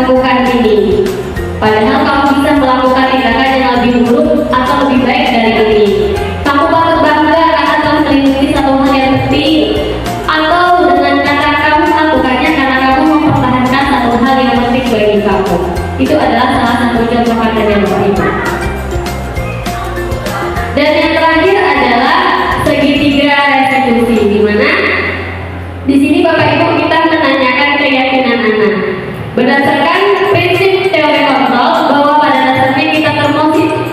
lakukan ini. Padahal kamu bisa melakukan tindakan yang lebih buruk atau lebih baik dari ini. Kamu patut bangga karena telah melindungi satu hal yang penting, atau dengan kata kamu melakukannya karena kamu mempertahankan satu hal yang penting bagi kamu. Itu adalah salah satu contoh konten yang Bapak Ibu. Dan yang terakhir adalah segitiga restitusi, di mana di sini Bapak Ibu kita menanyakan keyakinan anak. Berdasarkan prinsip teori kontrol bahwa pada dasarnya kita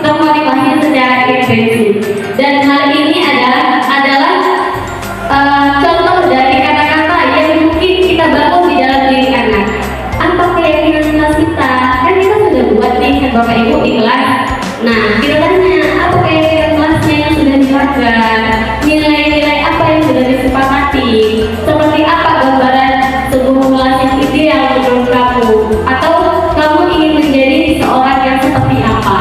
termotivasi secara intrinsik, dan hal ini adalah contoh dari kata-kata yang mungkin kita bangun di dalam diri anak. Apa keyakinan kita? Kan kita sudah buat nih kan Bapak Ibu di kelas. Nah, kita tanya apa keyakinan kelasnya yang sudah dilakukan, nilai-nilai apa yang sudah disepakati, seperti apa gambaran sebuah kelas yang ideal menurut kamu, atau kamu ingin menjadi seorang yang seperti apa,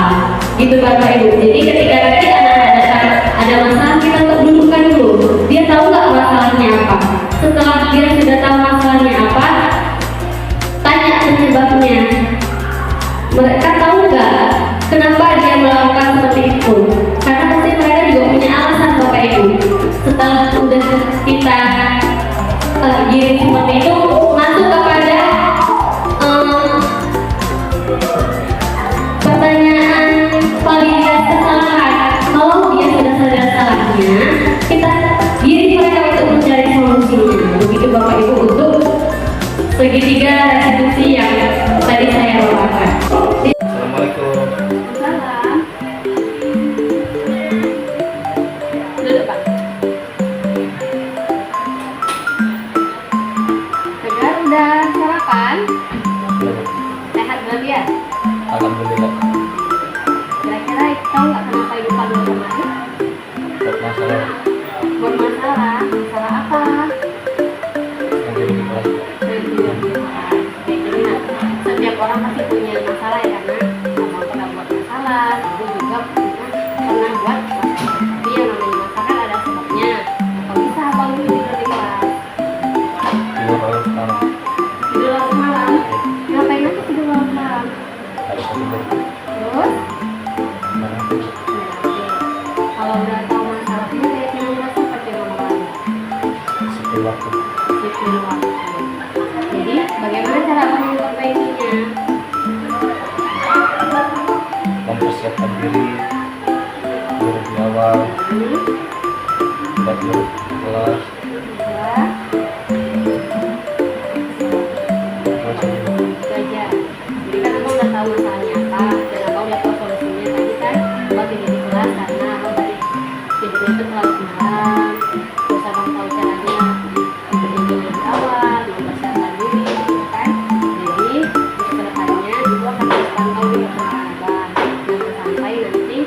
gitu Bapak Ibu. Jadi ketika nanti anak-anak datang ada masalah, kita untuk dudukkan dulu, dia tahu nggak masalahnya apa. Setelah dia sudah tahu masalahnya apa, tanya penyebabnya. Mereka tahu nggak kenapa dia melakukan seperti itu? Karena pasti mereka juga punya alasan Bapak Ibu. Setelah udah kita giring seperti itu, masuk kepada pertanyaan validitas kesalahan. Kalau dia sudah sadar salahnya, kita giring mereka untuk mencari solusinya. Begitu Bapak Ibu untuk segitiga restitusi yang tadi saya bawakan. Assalamualaikum. Salam. Duduk Pak. Tegar udah sarapan? Sehat berarti ya? Alhamdulillah. Kira-kira tahu nggak kenapa ibu panggil kemari? Buat masalah Buat masalah. Masalah apa? yang jadi di kelas. Setiap orang pasti punya masalah ya, karena kamu pernah buat masalah, ibu juga pernah buat masalah. Tapi yang namanya masalah kan ada sebabnya. Kalau bisa abang dulu tidur di kelas. Tidur harus malam. Tidur larut malam. Ngapain aja tidur larut malam? Harus tidur. Terus? Mana tidur? Kalau udah tahu masalahnya, kayak gimana merasa pakai nomor lain? Sipil waktu. Sipil waktu. Jadi bagaimana cara abang memperbaikinya? Mempersiapkan diri lebih awal, belajar kelas, Ya, terus belajar. Jadi kan abang udah tahu masalahnya apa, dan abang udah tahu solusinya. Tadi kan abang tidur di kelas karena abang tadi tidurnya itu terlalu malam. Terus abang tahu caranya tidurnya lebih awal, mempersiapkan diri, gitu kan? Jadi untuk kedepannya ibu akan terus pantau di perkembangan abang, dan sampai nanti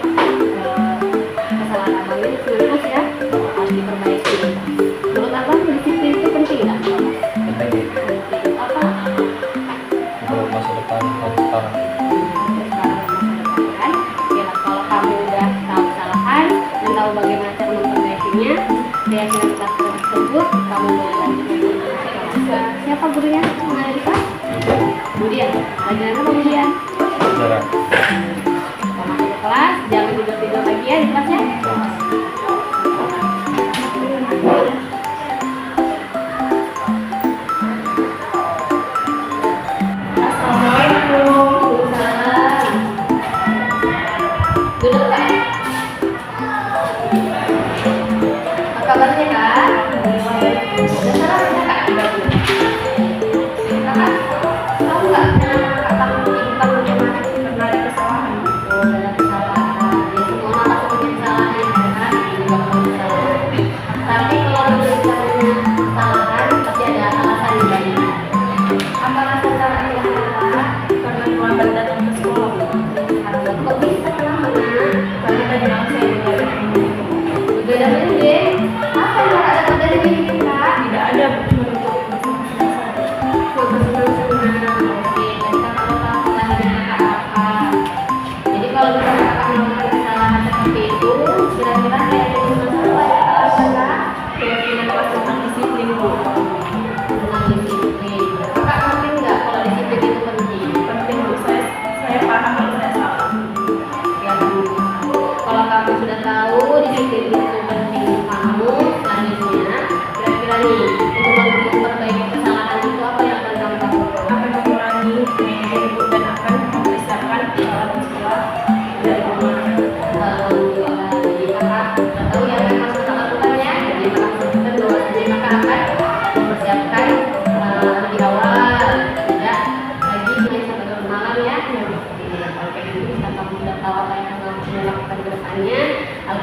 kesalahan abang ini terus ya harus diperbaiki. Menurut abang disiplin itu penting nggak? penting Penting. Apa? untuk masa depan dan sekarang. Kan? Ya, kalau kamu udah tahu kesalahan dan tahu bagaimana cara memperbaikinya, keyakinan kelas tersebut kamu boleh lanjut ke siapa gurunya yang ada di kelas? Kemudian, pelajaran apa kemudian? Sejarah. Kalau masuk ke kelas, jangan tidur-tidur lagi ya di kelasnya. Assalamualaikum. Waalaikumsalam. Duduk Kak. Apa kabarnya Kak? Udah sarapan Kak? Kakak, tahu nggak kenapa Kak ibu panggil mana? Karena ada kesalahan.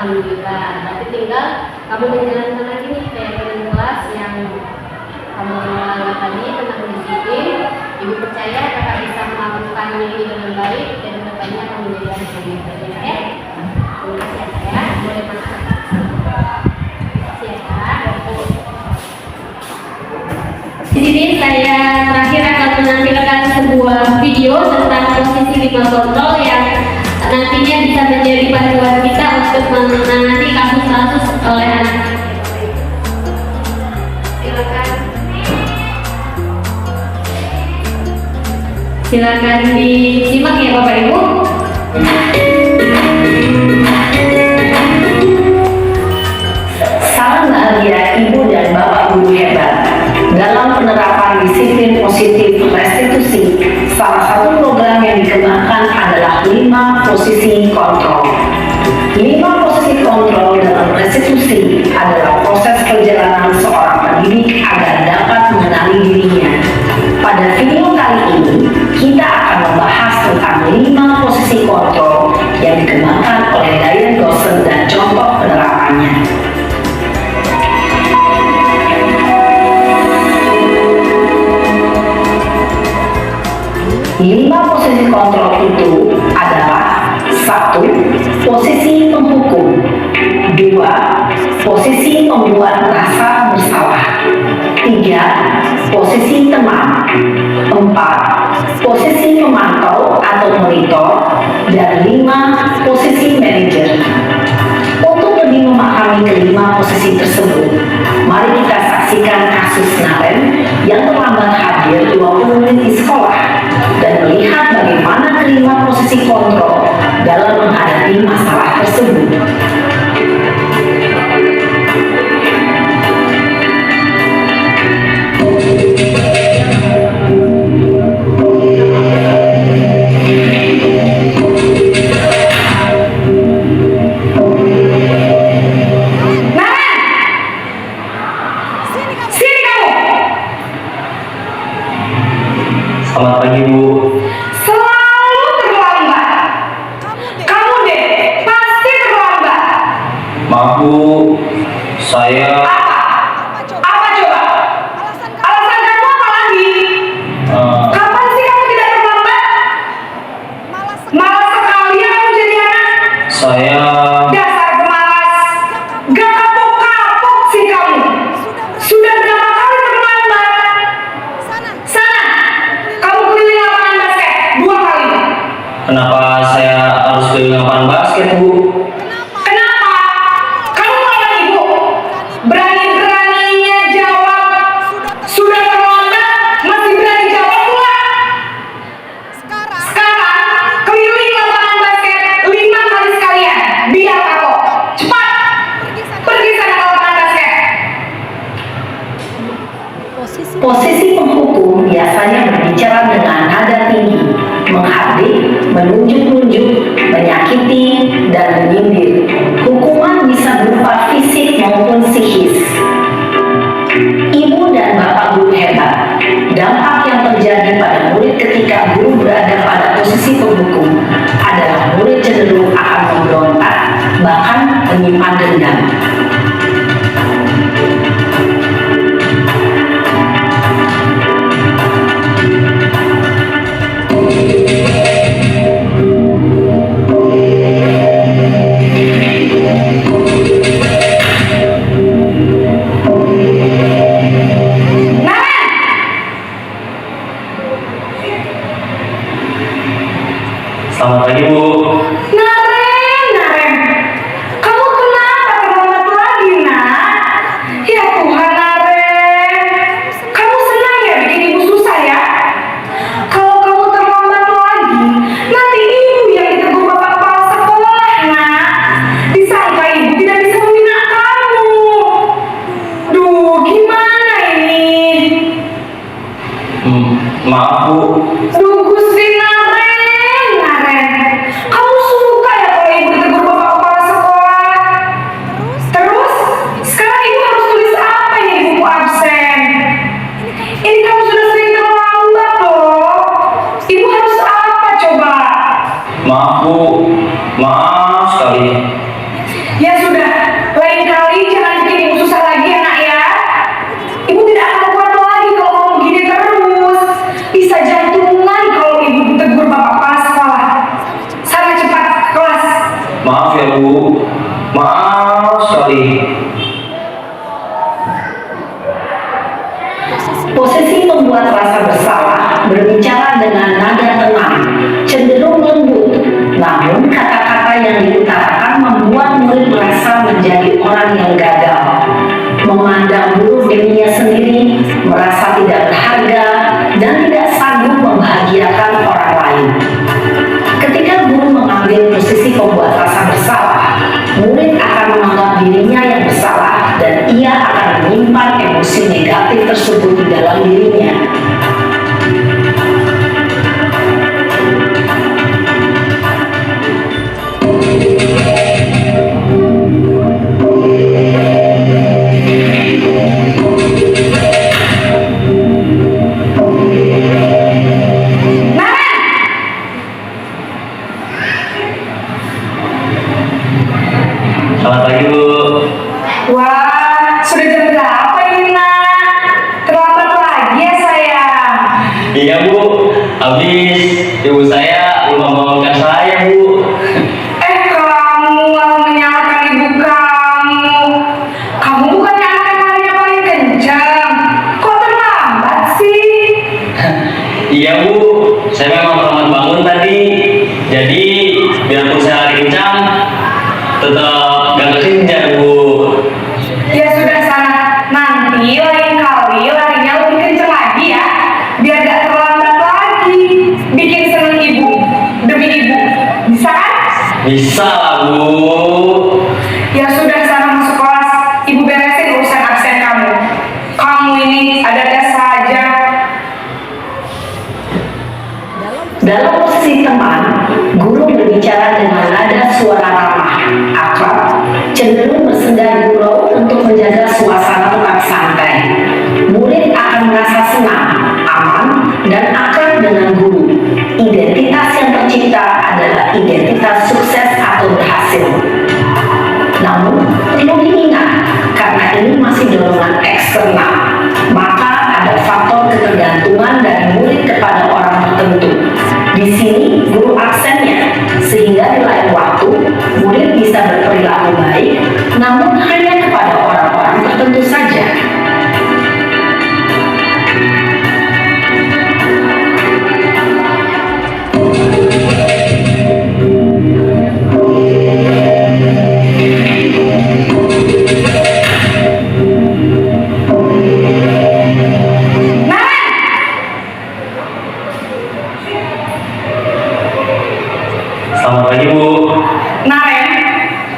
alhamdulillah. Berarti tinggal kamu menjalankan lagi nih PMN kelas yang kamu lalui tadi tentang disiplin. Ibu percaya kakak bisa melakukannya ini dengan baik dan kedepannya akan menjadi anak yang lebih baik. Ya, terima kasih ya. Boleh masuk. Di sini saya terakhir akan menampilkan sebuah video tentang posisi 5 kontrol yang nantinya bisa menjadi panduan kita untuk menangani kasus-kasus oleh anak. Silakan disimak ya Bapak Ibu. Salam bahagia Ibu dan Bapak Guru hebat. Dalam penerapan disiplin positif restitusi, salah satu program yang dikembangkan adalah 5 posisi kontrol. 5 posisi kontrol dalam restitusi adalah proses perjalanan seorang pendidik agar dapat mengenali dirinya. Pada video kali ini, kita akan membahas tentang 5 posisi kontrol yang dikembangkan oleh Diane Gosling dan contoh penerapannya. 5 posisi kontrol itu adalah 1. Posisi penghukum, 2. Posisi membuat rasa bersalah, 3. Posisi teman, 4. Posisi memantau atau monitor, dan 5. Posisi manajer. Untuk lebih memahami kelima posisi tersebut, mari kita saksikan kasus Naren yang terlambat hadir 20 menit di sekolah dan melihat bagaimana kelima posisi kontrol dalam menghadapi masalah tersebut. Selamat pagi Bu. Selalu terlambat. Kamu deh, pasti terlambat. Maaf Bu, saya Apa coba? Alasan kamu apa lagi? Kapan sih kamu tidak terlambat? Malas sekali ya kamu jadi anak. saya Dasar pemalas. Gak kapok-kapok sih kamu. Sudah berapa kali terlambat? Sana, kamu keliling lapangan basket 2 kali. kenapa saya harus keliling lapangan basket Bu? Kenapa? Kamu mau ibu? Berani-beraninya jawab. Sudah terlambat, masih berani jawab pula. Sekarang, keliling lapangan basket 5 kali sekalian. Biar kapok. Cepat. Pergi sana ke lapangan basket. Posisi penghukum biasanya berbicara dengan nada tinggi, menghardik, menunjuk-nunjuk, menyakiti, dan menyindir. Hukuman bisa berupa fisik maupun psikis. Ibu dan Bapak Guru hebat, dampak yang terjadi pada murid ketika guru berada pada posisi penghukum adalah murid cenderung akan memberontak, bahkan menyimpan dendam. Selamat pagi Bu. Naren, kamu kenapa terlambat lagi, nak? Ya Tuhan, Naren, kamu senang ya bikin ibu susah ya? Kalau kamu terlambat lagi, nanti ibu yang ditegur bapak kepala sekolah, nak. Disangka ibu tidak bisa membina kamu. Duh, gimana ini? Maaf Bu. Duh, Gusti Naren, kamu suka ya kalau ibu ditegur bapak kepala sekolah? Terus, sekarang ibu harus tulis apa ini di buku absen? Ini kamu sudah sering terlambat loh. Ibu harus apa coba? Maaf Bu. Maaf sekali. Ya sekali. Posisi membuat rasa bersalah berbicara dengan nada tenang, cenderung lembut, namun kata-kata yang diutarakan membuat murid merasa menjadi orang yang gagal, memandang buruk dirinya sendiri, merasa tidak berharga, dan tidak sanggup membahagiakan orang lain. Ketika guru mengambil posisi pembuat rasa bersalah, murid akan menganggap dirinya yang bersalah dan ia akan menyimpan emosi negatif tersebut di dalam dirinya. Selamat pagi, Bu. Wah, sudah jam berapa ini, Nak? Terlambat lagi ya, sayang. Iya, Bu. Habis ibu saya lupa membangunkan saya, Bu. Kamu malah menyalahkan ibu kamu. Kamu bukannya anak yang larinya paling kencang. Kok terlambat sih? Iya, Bu. Saya memang terlambat bangun tadi. Jadi, biarpun saya lari kencang, tetap gak kekejar, Bu. Ya sudah sana, nanti lain kali larinya lebih kencang lagi ya. Biar gak terlambat lagi. Bikin seneng ibu, demi ibu. Bisa kan? Bisa lah, Bu. Ya sudah sana masuk kelas. Ibu beresin urusan absen kamu. Kamu ini ada-ada saja. Dalam posisi teman, guru berbicara dengan nada suara ramah, akrab, cenderung bersenda gurau untuk menjaga suasana tetap santai. Murid akan merasa senang, aman, dan akrab dengan guru. Identitas yang tercipta adalah identitas sukses atau berhasil. Namun, perlu diingat, karena ini masih dorongan eksternal, maka ada faktor ketergantungan dari murid kepada orang tertentu. Di sini, guru absennya, sehingga di lain waktu, murid bisa berperilaku baik, namun hanya kepada orang-orang tertentu saja. Selamat pagi, Bu. Naren,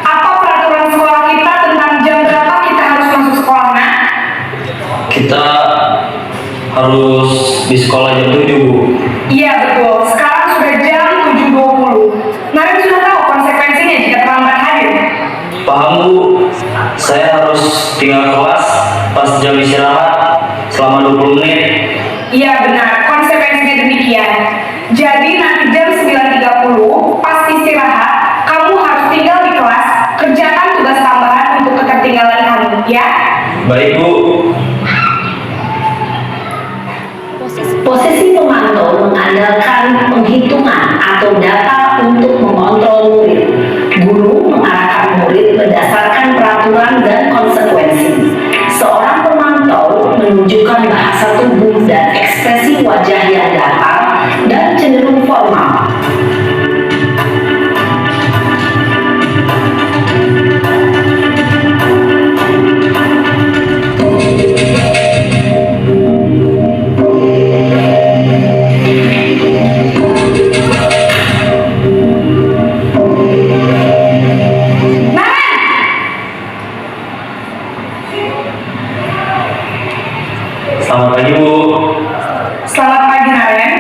apa peraturan sekolah kita tentang jam berapa kita harus masuk sekolah, Nak? Kita harus di sekolah jam 7, Bu. Iya betul, sekarang sudah jam 7.20. Naren sudah tahu konsekuensinya jika terlambat hadir. Paham, Bu. Saya harus tinggal kelas pas jam istirahat selama 20 menit. Iya benar, konsekuensinya demikian. Jadi nanti jam 9.30 pas istirahat, kamu harus tinggal di kelas, kerjakan tugas tambahan untuk ketertinggalan kamu, ya? Baik, Bu. Posisi pemantau mengandalkan penghitungan atau data untuk mengontrol murid. Guru mengarahkan murid berdasarkan peraturan dan konsekuensi. Seorang pemantau menunjukkan bahasa tubuh dan ekspresi wajah yang datar dan cenderung formal. Selamat pagi, Bu. Selamat pagi, Naren.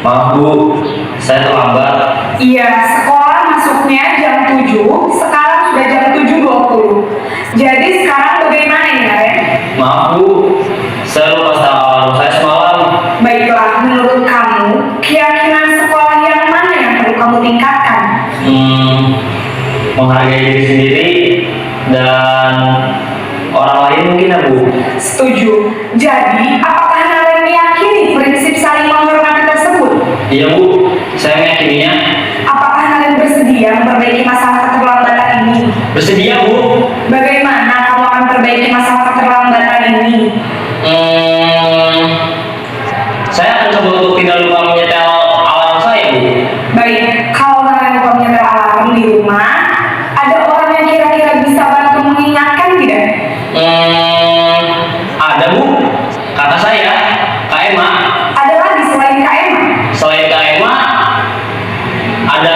Maaf, Bu. Saya terlambat. Iya, sekolah masuknya jam 7, sekarang sudah jam 7.20. Jadi sekarang bagaimana ini, Naren? Maaf, Bu. Saya lupa alarm saya semalam. Baiklah, menurut kamu, keyakinan sekolah yang mana yang perlu kamu tingkatkan? Menghargai diri sendiri dan orang lain mungkin, ya, Bu. Setuju. Jadi, apakah Naren meyakini prinsip saling menghormati tersebut? Iya, Bu. Saya meyakininya. Apakah Naren kalian bersedia memperbaiki masalah keterlambatan ini? Bersedia, Bu. Bagaimana kamu akan memperbaiki masalah keterlambatan ini? Saya akan coba untuk tidak lupa menyetel alarm saya, Bu. Baik, kalau kalian lupa menyetel alarm di rumah, ada orang yang kira-kira bisa bantu mengingatkan tidak? Ada, Bu. Kata saya, Kak Emma. Ada lagi selain Kak Emma? Selain Kak Emma, ada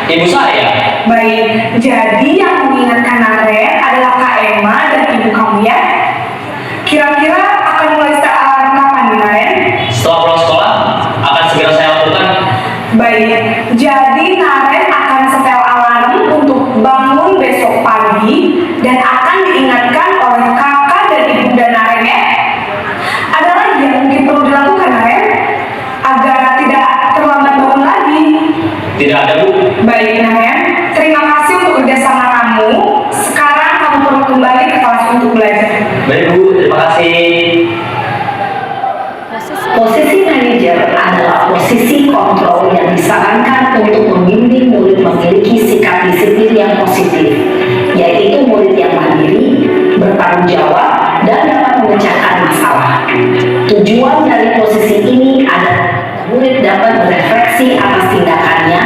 ibu saya. Baik, jadi yang mengingatkan Naren adalah Kak Emma dan ibu kamu ya? Kira-kira akan mulai start alarm kapan nih Naren? Setelah pulang sekolah, akan segera saya lakukan. Baik, jadi Naren akan setel alarm untuk bangun besok pagi dan akan diingatkan oleh kakak dan ibunda Naren ya. Ada lagi yang mungkin perlu dilakukan Naren agar tidak terlambat bangun lagi. Tidak ada, Bu. Baik Naren, terima kasih untuk kerjasama kamu. Sekarang kamu perlu kembali ke kelas untuk belajar. Baik, Bu. Terima kasih. Posisi manajer adalah posisi kontrol yang disarankan untuk membimbing murid memiliki sikap disiplin yang positif, yaitu murid yang mandiri, bertanggung jawab, dan dapat memecahkan masalah. Tujuan dari posisi ini adalah murid dapat berefleksi atas tindakannya.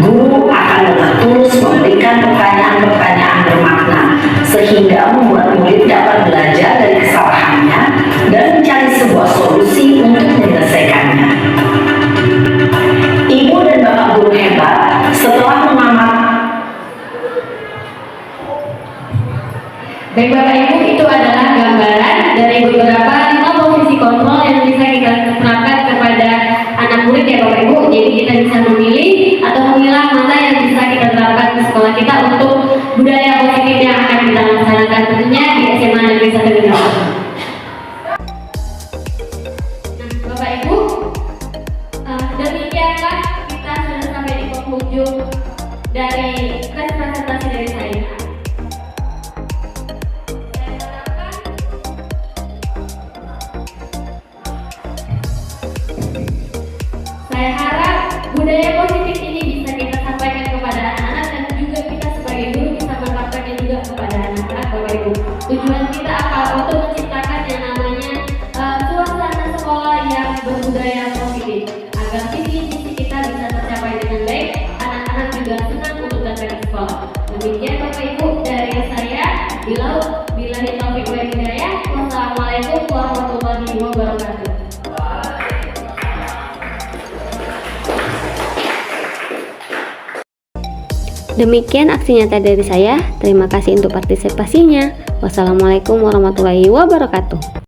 Guru akan dengan tulus memberikan pertanyaan-pertanyaan bermakna, sehingga membuat murid dapat belajar dari kesalahannya dan mencari sebuah solusi untuk menyelesaikannya. Ibu dan bapak guru hebat setelah mengamat. Baik Bapak Ibu, itu adalah gambaran dari beberapa 5 posisi kontrol yang bisa kita terapkan kepada anak murid ya Bapak Ibu. Jadi kita bisa memilih atau memilah mana yang bisa kita terapkan di sekolah kita untuk budaya positif yang akan kita laksanakan tentunya di SMA Negeri 1 Indra. Bapak Ibu, demikianlah kita sudah sampai di penghujung dari presentasi dari saya. Saya harap budaya positif ini bisa kita sampaikan kepada anak-anak dan juga kita sebagai guru bisa menerapkannya juga kepada anak-anak Bapak Ibu. Tujuan kita apa? Untuk menciptakan yang namanya suasana sekolah yang berbudaya positif agar visi-misi kita bisa tercapai dengan baik, anak-anak juga senang untuk datang ke sekolah. Demikian Bapak Ibu dari saya. Billahi taufiq wal hidayah. Wassalamualaikum warahmatullahi wabarakatuh. Demikian aksi nyata dari saya. Terima kasih untuk partisipasinya. Wassalamualaikum warahmatullahi wabarakatuh.